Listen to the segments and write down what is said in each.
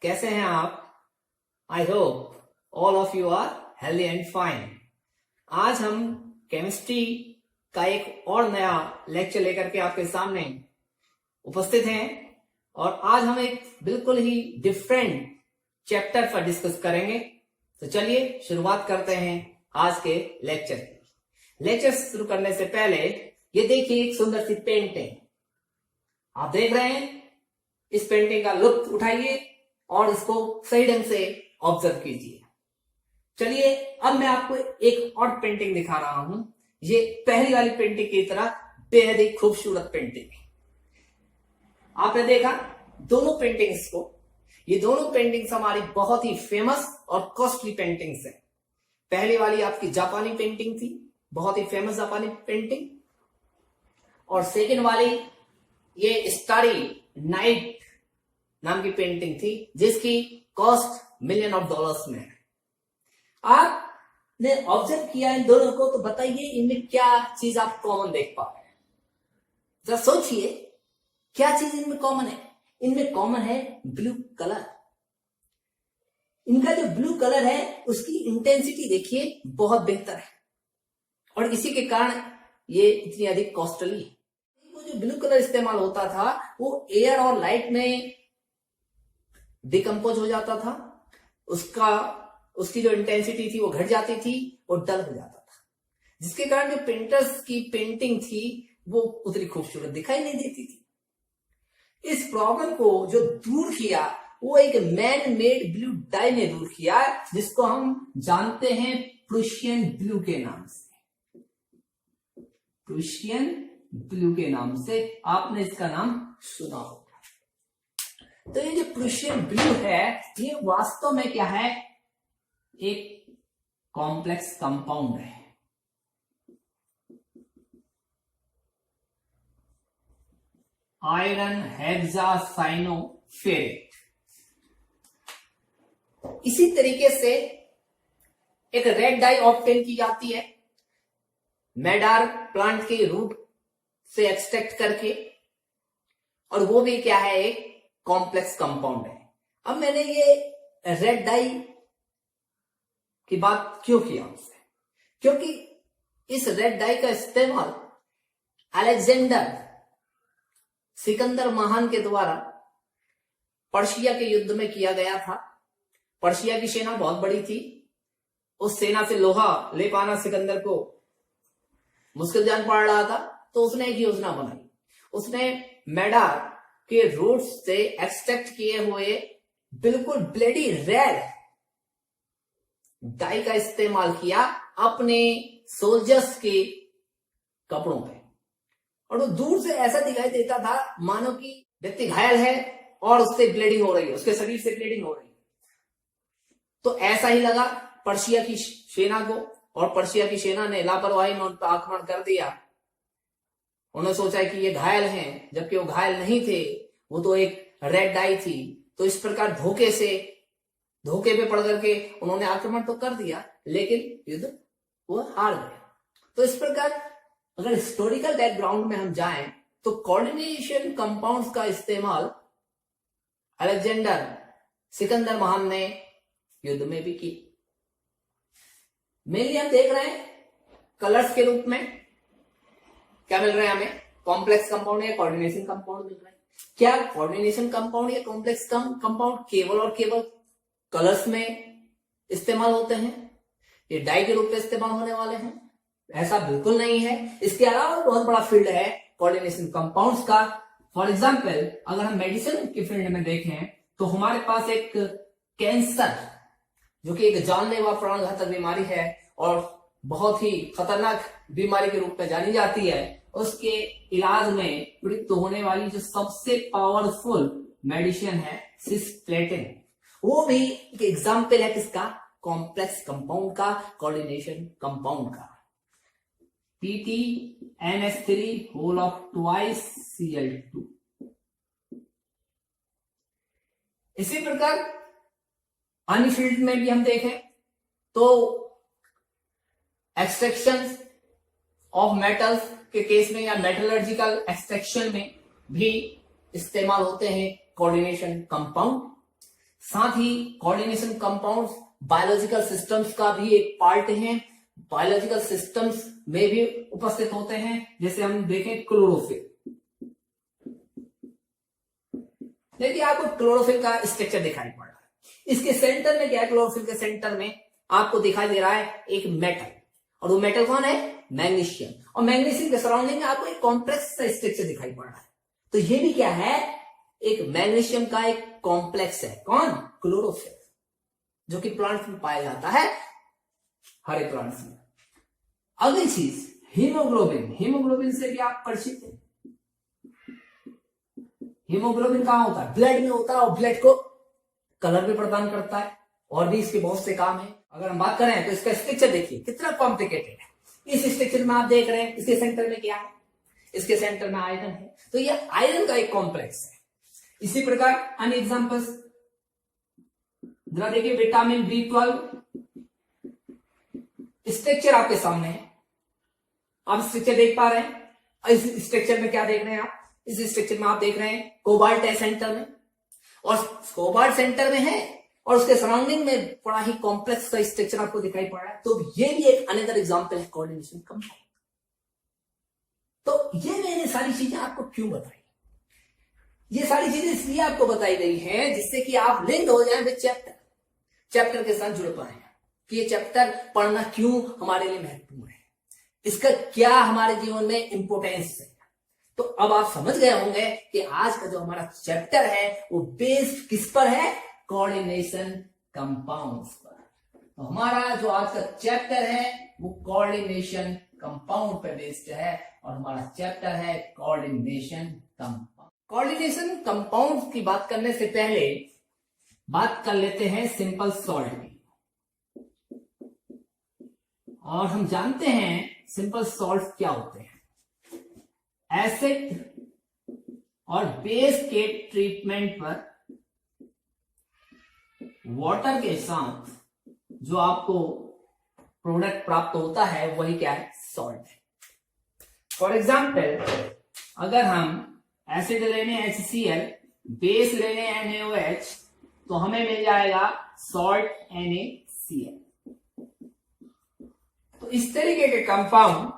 कैसे हैं आप? I hope all of you are healthy and fine. आज हम केमिस्ट्री का एक और नया लेक्चर लेकर के आपके सामने उपस्थित हैं और आज हम एक बिल्कुल ही डिफरेंट चैप्टर पर डिस्कस करेंगे। तो चलिए शुरुआत करते हैं आज के लेक्चर की। लेक्चर शुरू करने से पहले ये देखिए एक सुंदर सी पेंटिंग आप देख रहे हैं। इस पेंटिंग का लुत्फ उठाइए और इसको सही ढंग से ऑब्जर्व कीजिए। चलिए अब मैं आपको एक और पेंटिंग दिखा रहा हूं। ये पहली वाली पेंटिंग की तरह बेहद ही खूबसूरत पेंटिंग है। आपने देखा दोनों पेंटिंग्स को, ये दोनों पेंटिंग्स हमारी बहुत ही फेमस और कॉस्टली पेंटिंग्स हैं। पहली वाली आपकी जापानी पेंटिंग थी, बहुत ही फेमस जापानी पेंटिंग, और सेकंड वाली ये स्टारी नाइट नाम की पेंटिंग थी जिसकी कॉस्ट $1,000,000 में है। आपने ऑब्जर्व किया इन दोनों को, तो बताइए इनमें क्या चीज आप कॉमन देख पा रहे हैं? जरा सोचिए क्या चीज इनमें कॉमन है। इनमें कॉमन है ब्लू कलर। इनका जो ब्लू कलर है उसकी इंटेंसिटी देखिए बहुत बेहतर है और इसी के कारण ये इतनी अधिक कॉस्टली है। वो जो ब्लू कलर इस्तेमाल होता था वो एयर और लाइट में डिकम्पोज हो जाता था, उसकी जो इंटेंसिटी थी वो घट जाती थी और डल हो जाता था, जिसके कारण जो पेंटर्स की पेंटिंग थी वो उतनी खूबसूरत दिखाई नहीं देती थी। इस प्रॉब्लम को जो दूर किया वो एक मैन मेड ब्लू डाई ने दूर किया, जिसको हम जानते हैं प्रूशियन ब्लू के नाम से। प्रूशियन ब्लू के नाम से आपने इसका नाम सुना होगा। तो ये जो प्रूशियन ब्लू है ये वास्तव में क्या है? एक कॉम्प्लेक्स कंपाउंड है। Iron hexacyanoferrate. इसी तरीके से एक रेड डाई ऑब्टेन की जाती है मैडार प्लांट के रूट से एक्सट्रैक्ट करके, और वो भी क्या है? एक कॉम्प्लेक्स कंपाउंड है। अब मैंने ये रेड डाई की बात क्यों किया उससे? क्योंकि इस रेड डाई का इस्तेमाल अलेक्जेंडर सिकंदर महान के द्वारा पर्शिया के युद्ध में किया गया था। पर्शिया की सेना बहुत बड़ी थी, उस सेना से लोहा ले पाना सिकंदर को मुश्किल जान पड़ रहा था, तो उसने एक योजना बनाई। उसने मैडार के रूट्स से एक्सट्रैक्ट किए हुए बिल्कुल ब्लेडी रेड डाई का इस्तेमाल किया अपने सोल्जर्स के कपड़ों पे, और वो दूर से ऐसा दिखाई देता था मानो कि व्यक्ति घायल है और उससे ब्लीडिंग हो रही है, उसके शरीर से ब्लीडिंग हो रही है। तो ऐसा ही लगा पर्शिया की सेना को, और पर्शिया की सेना ने लापरवाही में उन पर आक्रमण कर दिया। उन्होंने सोचा कि ये घायल हैं, जबकि वो घायल नहीं थे, वो तो एक रेड डाई थी। तो इस प्रकार धोखे पे पड़ करके उन्होंने आक्रमण तो कर दिया, लेकिन युद्ध वो हार गए। तो इस प्रकार अगर हिस्टोरिकल बैकग्राउंड में हम जाएं तो कोऑर्डिनेशन कंपाउंड्स का इस्तेमाल अलेक्जेंडर सिकंदर महान ने युद्ध में भी की। मेनली हम देख रहे हैं कलर्स के रूप में क्या मिल रहे हैं हमें? कॉम्प्लेक्स कंपाउंड या कोऑर्डिनेशन कंपाउंड मिल रहे हैं। क्या कोऑर्डिनेशन कंपाउंड या कॉम्प्लेक्स कंपाउंड केवल और केवल कलर्स में इस्तेमाल होते हैं, ये डाई के रूप में इस्तेमाल होने वाले हैं? ऐसा बिल्कुल नहीं है। इसके अलावा बहुत बड़ा फील्ड है कोऑर्डिनेशन कंपाउंड्स का। फॉर एग्जांपल अगर हम मेडिसिन की फील्ड में देखें तो हमारे पास एक कैंसर, जो कि एक जानलेवा प्राणघातक बीमारी है और बहुत ही खतरनाक बीमारी के रूप में जानी जाती है, उसके इलाज में प्रयुक्त होने वाली जो सबसे पावरफुल मेडिसिन है सिस्प्लेटिन, वो भी एक एग्जाम्पल है किसका? कॉम्प्लेक्स कंपाउंड का, कोऑर्डिनेशन कंपाउंड का। PTNS3 whole of twice Cl2। इसी प्रकार अन्य फील्ड में भी हम देखें तो एक्सट्रैक्शन ऑफ मेटल्स के केस में या मेटलर्जिकल एक्सट्रैक्शन में भी इस्तेमाल होते हैं कोऑर्डिनेशन कंपाउंड। साथ ही कोऑर्डिनेशन कंपाउंड्स बायोलॉजिकल सिस्टम्स का भी एक पार्ट है, बायोलॉजिकल सिस्टम्स में भी उपस्थित होते हैं। जैसे हम देखें क्लोरोफिल, देखिए आपको क्लोरोफिल का स्ट्रक्चर दिखाई पड़ रहा है। इसके सेंटर में क्या है, क्लोरोफिल के सेंटर में आपको दिखाई दे रहा है एक मेटल, और वो मेटल कौन है, मैग्नीशियम। और मैग्नीशियम के सराउंडिंग में आपको एक कॉम्प्लेक्स सा स्ट्रक्चर दिखाई पड़ रहा है। तो ये भी क्या है, एक मैग्नीशियम का एक कॉम्प्लेक्स है। कौन, क्लोरोफिल, जो कि प्लांट्स में पाया जाता है, हरे प्लांट्स में। अगली चीज हीमोग्लोबिन, हीमोग्लोबिन से भी आप परिचित हैं। हीमोग्लोबिन कहां होता है, ब्लड में होता है, और ब्लड को कलर भी प्रदान करता है, और भी इसके बहुत से काम है। अगर हम बात करें तो इसका स्ट्रक्चर देखिए कितना कॉम्प्लिकेटेड है। इस स्ट्रक्चर में आप देख रहे हैं इसके सेंटर में क्या है, इसके सेंटर में आयरन है, तो ये आयरन का एक कॉम्प्लेक्स है। इसी प्रकार अन्य एग्जांपल्स जरा देखिए, विटामिन B12 स्ट्रक्चर आपके सामने है, आप स्ट्रक्चर देख पा रहे हैं। इस स्ट्रक्चर में क्या देख रहे हैं आप, इस स्ट्रक्चर में आप देख रहे हैं कोबाल्ट है सेंटर में, और कोबाल्ट सेंटर में है, और उसके सराउंडिंग में बड़ा ही कॉम्प्लेक्स का स्ट्रक्चर आपको दिखाई पड़ रहा है। तो ये भी एक अनदर एग्जांपल है कोऑर्डिनेशन कंपाउंड। तो ये मैंने सारी चीजें आपको क्यों बताई, ये सारी चीजें इसलिए आपको बताई गई हैं जिससे कि आप लिंक हो जाए विद चैप्टर के साथ जुड़ पाए, कि ये चैप्टर पढ़ना क्यों हमारे लिए महत्वपूर्ण है, इसका क्या हमारे जीवन में इंपोर्टेंस है। तो अब आप समझ गए होंगे कि आज का जो हमारा चैप्टर है वो बेस्ड किस पर है, कोऑर्डिनेशन कंपाउंड्स पर। तो हमारा जो आज का चैप्टर है वो कोऑर्डिनेशन कंपाउंड पर बेस्ड है, और हमारा चैप्टर है कोऑर्डिनेशन कंपाउंड। कोऑर्डिनेशन कंपाउंड की बात करने से पहले बात कर लेते हैं सिंपल सॉल्ट की। और हम जानते हैं सिंपल सॉल्ट क्या होते हैं। एसिड और बेस के ट्रीटमेंट पर वाटर के साथ जो आपको प्रोडक्ट प्राप्त होता है वही क्या है, सॉल्ट है। फॉर एग्जाम्पल अगर हम एसिड लेने HCl, बेस लेने NaOH, तो हमें मिल जाएगा सॉल्ट NaCl। तो इस तरीके के कंपाउंड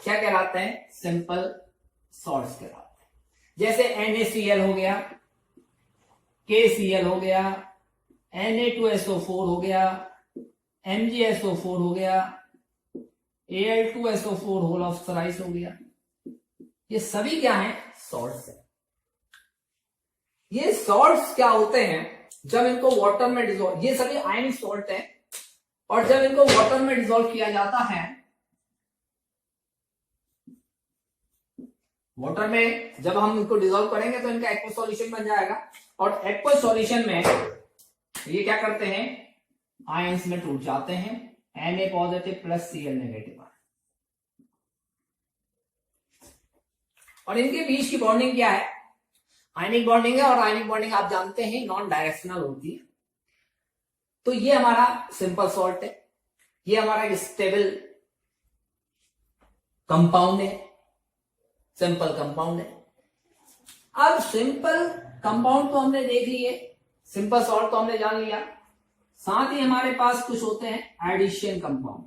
क्या कहलाते हैं, सिंपल सॉल्ट्स कहलाते हैं। जैसे NaCl हो गया, KCl हो गया, Na2SO4 हो गया, MgSO4 हो गया, Al2SO4 होल ऑफ सराइस हो गया। ये सभी क्या हैं, सॉल्ट्स हैं। ये सॉल्ट्स क्या होते हैं, जब इनको वाटर में डिसॉल्व, ये सभी आयनिक सॉल्ट है, और जब इनको वाटर में डिसॉल्व किया जाता है, वाटर में जब हम इनको डिसॉल्व करेंगे तो इनका एक्वस सॉल्यूशन बन जाएगा, और एक्वस सॉल्यूशन में ये क्या करते हैं, आयंस में टूट जाते हैं, Na positive plus Cl negative. और इनके बीच की बॉन्डिंग क्या है, आयनिक बॉन्डिंग है, और आयनिक बॉन्डिंग आप जानते हैं नॉन डायरेक्शनल होती है। तो ये हमारा सिंपल सॉल्ट है, ये हमारा एक स्टेबल कंपाउंड है, सिंपल कंपाउंड है। अब सिंपल कंपाउंड तो हमने देख लिए, सिंपल सॉल्ट तो हमने जान लिया, साथ ही हमारे पास कुछ होते हैं एडिशन कंपाउंड।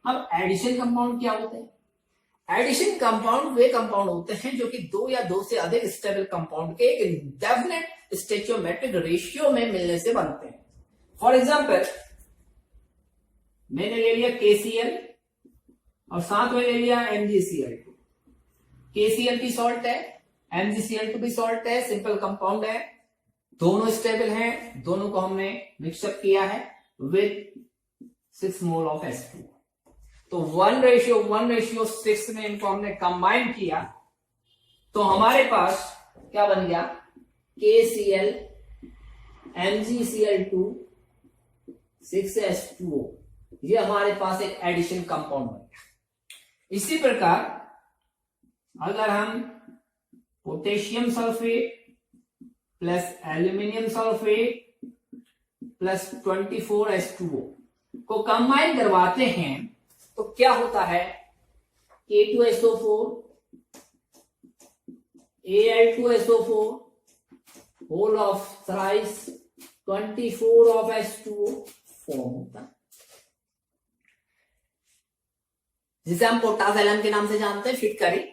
अब एडिशन कंपाउंड क्या होते हैं, एडिशन कंपाउंड वे कंपाउंड होते हैं जो कि दो या दो से अधिक स्टेबल कंपाउंड के एक इंडेफिनिट स्टोइचियोमेट्रिक रेशियो में मिलने से बनते हैं। फॉर एग्जांपल मैंने ले लिया KCl और साथ में ले लिया MgCl2। KCl भी सॉल्ट है, MgCl2 भी सॉल्ट है, सिंपल कंपाउंड है, दोनों स्टेबल हैं, दोनों को हमने मिक्सअप किया है विद 6 मोल ऑफ H2। तो 1:1:6 में इनको हमने कंबाइन किया, तो हमारे पास क्या बन गया, KCl MgCl2 6H2O। ये हमारे पास एक एडिशन कंपाउंड बन गया। इसी प्रकार अगर हम potassium sulphate plus aluminium sulphate plus 24H2O को कंबाइन करवाते हैं तो क्या होता है, K2SO4 Al2SO4 whole of thrice 24 of H2O form होता है, जिसे हम पोटास एलम के नाम से जानते हैं, फिट करें।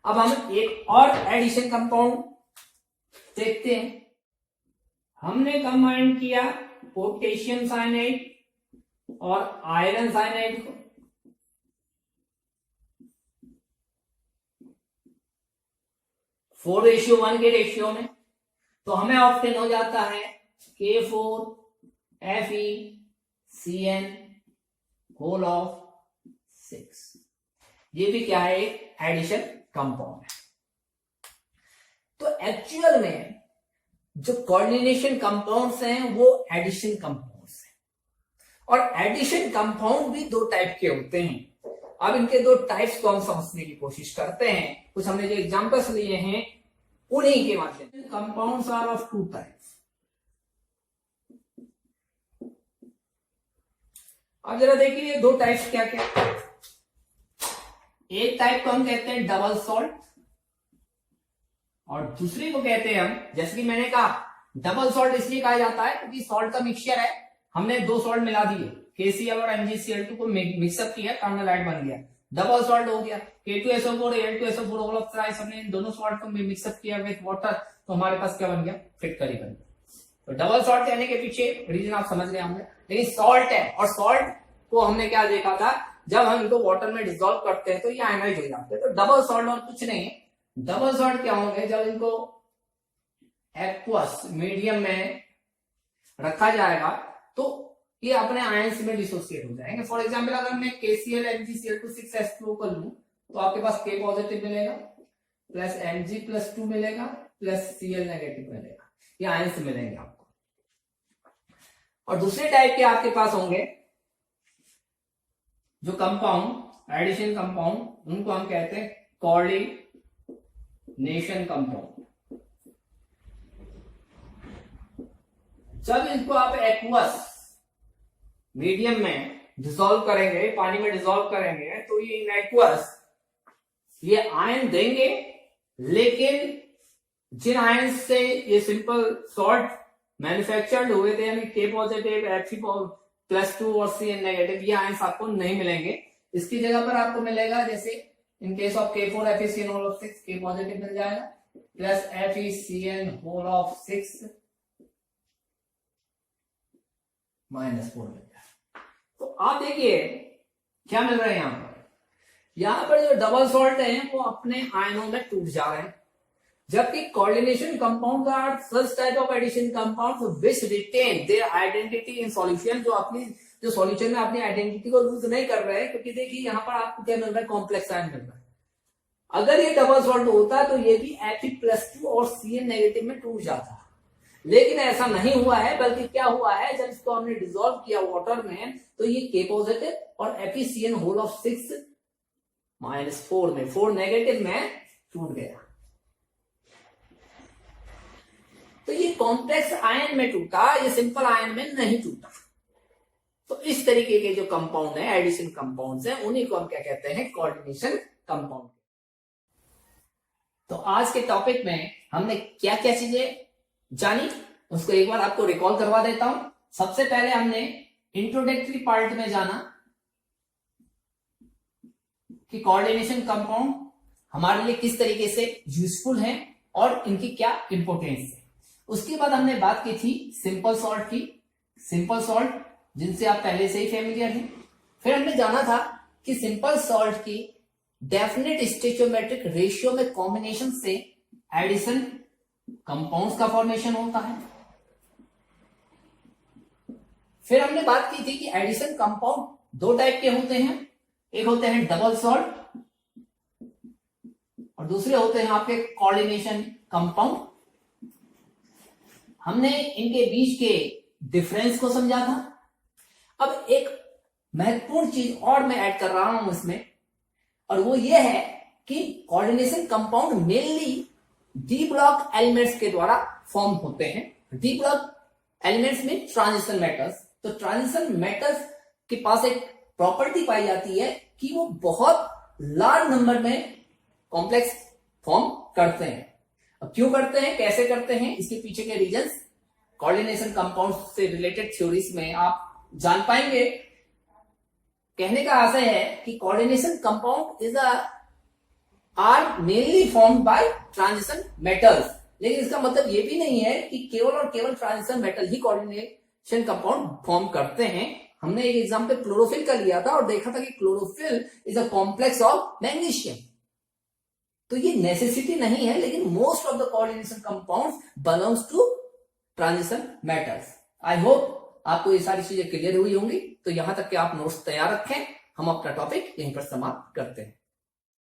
अब हम एक और एडिशन कंपाउंड देखते हैं। हमने कंबाइन किया पोटेशियम साइनाइड और आयरन साइनाइड को, फोर रेशियो 1 के रेशियो में, तो हमें ऑप्टेन हो जाता है K4FeCN होल ऑफ 6। ये भी क्या है, एक एडिशन कंपाउंड है। तो एक्चुअल में जो कोऑर्डिनेशन कंपाउंड्स हैं वो एडिशन कंपाउंड्स हैं, और एडिशन कंपाउंड भी दो टाइप के होते हैं। अब इनके दो टाइप्स को हम समझने की कोशिश करते हैं। कुछ हमने जो एग्जांपल्स लिए हैं उन्हीं के माध्यम से। Compounds are of two types. अब जरा देखिए दो टाइप्स क्या क्या। एक टाइप को हम कहते हैं डबल सॉल्ट, और दूसरे को कहते हैं हम, जैसे कि मैंने कहा डबल सॉल्ट इसलिए कहा जाता है क्योंकि सॉल्ट का मिक्सचर है, हमने दो सॉल्ट मिला दिए, KCl और MgCl2 को मिक्सअप किया, कार्बोनाइड बन गया, डबल सॉल्ट हो गया। K2SO4 Al2SO4 whole of thrice, हमने इन दोनों सॉल्ट को मिक्सअप किया विद वाटर, तो हमारे पास क्या बन गया, फिटकरी बन गया। तो डबल सॉल्ट कहने के पीछे रीजन आप समझ गए होंगे। लेकिन सॉल्ट है, और सॉल्ट को हमने क्या देखा था, जब हम इनको वाटर में डिसॉल्व करते हैं तो ये आयनाइज हो जाते हैं। तो डबल सॉल्ट और कुछ नहीं है। डबल सॉल्ट क्या होंगे, जब इनको एक्वस मीडियम में रखा जाएगा तो ये अपने आयंस में डिसोसिएट हो जाएंगे। फॉर एग्जांपल अगर मैं KCl MgCl2 6H2O कर लूं तो आपके पास K पॉजिटिव मिलेगा प्लस Mg+2 मिलेगा प्लस Cl नेगेटिव मिलेगा, ये आयंस मिलेंगे आपको। और दूसरे टाइप के आपके पास होंगे जो कंपाउंड एडिशन कंपाउंड, उनको हम कहते हैं कोऑर्डिनेशन कंपाउंड। जब इनको आप एक्वस मीडियम में डिसॉल्व करेंगे, पानी में डिसॉल्व करेंगे, तो ये इन एक्वस ये आयन देंगे, लेकिन जिन आयन से ये सिंपल सॉल्ट मैन्युफैक्चर्ड हुए थे, यानी K पॉजिटिव Fe+2 और Cn नेगेटिव, ये आयंस आपको नहीं मिलेंगे। इसकी जगह पर आपको मिलेगा, जैसे in case of K4FeCN whole of 6 K positive मिल जाएगा प्लस FeCN होल ऑफ 6 -4 मिल जाएगा। तो आप देखिए क्या मिल रहा है यहां पर जो डबल सॉल्ट है वो अपने आयनों में टूट जा रहे हैं, जबकि coordination compound are such type of addition compounds which retain their identity in solution, जो सॉल्यूशन में अपनी आइडेंटिटी को लूज नहीं कर रहे हैं। क्योंकि देखिए यहाँ पर आपको क्या मिल रहा है, कॉम्प्लेक्स आयन मिल रहा है। अगर ये डबल सॉल्ट होता तो ये भी Fe+2 और Cn नेगेटिव में टूट जाता, लेकिन ऐसा नहीं हुआ है। बल्कि क्या हुआ है, जब इसको हमने डिसॉल्व किया वाटर में तो ये K पॉजिटिव और FeCN होल ऑफ 6 -4 में 4 नेगेटिव में टूट गया। तो ये कॉम्प्लेक्स आयन में टूटा, ये सिंपल आयन में नहीं टूटा। तो इस तरीके के जो कंपाउंड है एडिशन कंपाउंड्स हैं, उन्हीं को हम क्या कहते हैं, कोऑर्डिनेशन कंपाउंड। तो आज के टॉपिक में हमने क्या क्या चीजें जानी उसको एक बार आपको रिकॉल करवा देता हूं। सबसे पहले हमने इंट्रोडक्टरी पार्ट में जाना कि कोऑर्डिनेशन कंपाउंड हमारे लिए किस तरीके से यूजफुल है और इनकी क्या इंपोर्टेंस है। उसके बाद हमने बात की थी सिंपल सॉल्ट की, सिंपल सॉल्ट जिनसे आप पहले से ही फेमिलियर हैं। फिर हमने जाना था कि सिंपल सॉल्ट की डेफिनेट स्टोइचियोमेट्रिक रेशियो में कॉम्बिनेशन से एडिशन कंपाउंड्स का फॉर्मेशन होता है। फिर हमने बात की थी कि एडिशन कंपाउंड दो टाइप के होते हैं, एक होते हैं डबल सॉल्ट और दूसरे होते हैं आपके कोऑर्डिनेशन कंपाउंड। हमने इनके बीच के डिफरेंस को समझा था। अब एक महत्वपूर्ण चीज और मैं ऐड कर रहा हूं इसमें, और वो ये है कि coordination compound mainly D block elements के द्वारा फॉर्म होते हैं। डी ब्लॉक एलिमेंट्स में ट्रांजिशन मेटल्स, तो ट्रांजिशन मेटल्स के पास एक प्रॉपर्टी पाई जाती है कि वो बहुत लार्ज नंबर में कॉम्प्लेक्स फॉर्म करते हैं। अब क्यों करते हैं, कैसे करते हैं, इसके पीछे के रीजंस कोऑर्डिनेशन कंपाउंड से रिलेटेड थ्योरीज में आप जान पाएंगे। कहने का आशय है कि coordination compound is are mainly formed by transition metals, लेकिन इसका मतलब ये भी नहीं है कि केवल और केवल ट्रांजिशन मेटल ही कोऑर्डिनेशन कंपाउंड फॉर्म करते हैं। हमने एक एग्जांपल क्लोरोफिल का लिया था और देखा था कि chlorophyll is a complex of magnesium. तो ये नेसेसिटी नहीं है, लेकिन most of the coordination compounds belongs to transition metals. I hope आपको ये सारी चीजें क्लियर हुई होंगी। तो यहां तक कि आप नोट्स तैयार रखें, हम अपना टॉपिक यहीं पर समाप्त करते हैं।